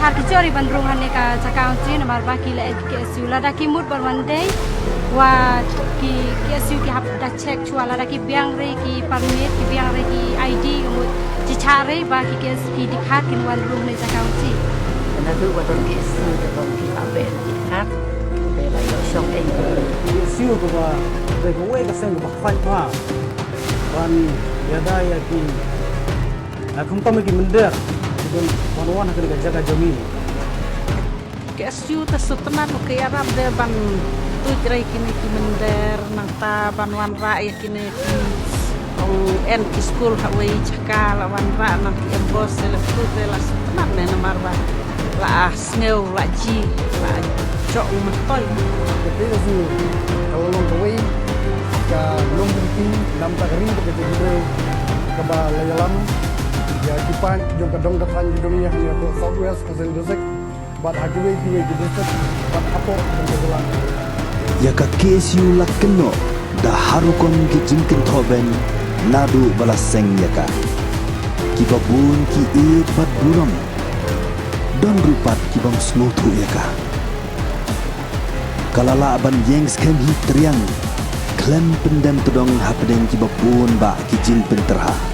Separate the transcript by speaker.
Speaker 1: har kijori bandrung hane ka country na marba ki la KSU la da ki mut bar one day wa ki KSU ki hap da check chua la da ki biang re ki permit ki biang re ki ID mut ji chare ba ki KSU ki dikhat kin wan rung ne country
Speaker 2: na tu wa ton KSU de ton ki abe dikhat de la yo shong ei
Speaker 3: KSU ko ba de ko we ka sen ba fan ma ban yada ya ki akum tam ki mender don wanwan akan jaga jami
Speaker 4: KSU tasutna ko kay arab de ban tu tray kini ki mender nang ta banwan ra ya kini ong en ki school hawe chaka la wan ra nang ki embos le tu de la sutna ne na marba la sneu la ji la chok matoy
Speaker 3: jadi kasu kalau long kawe ka long ki nam ta ring ke jadi ke ba layalam ya kipan jom kadong datang di dunia hanya ke Southwest Kasen Dosek bat akiwe kiwe di Dosek bat apor dan kegelang
Speaker 5: ya ka KSU lakeno da harukon ki jingkin thoben nadu balaseng ya ka ki babun ki e bat buram don rupat ki bang smuthu ya ka kalala ban yengs kem hi triang klem pendem tudong hapdeng ki babun ba ki jin penterha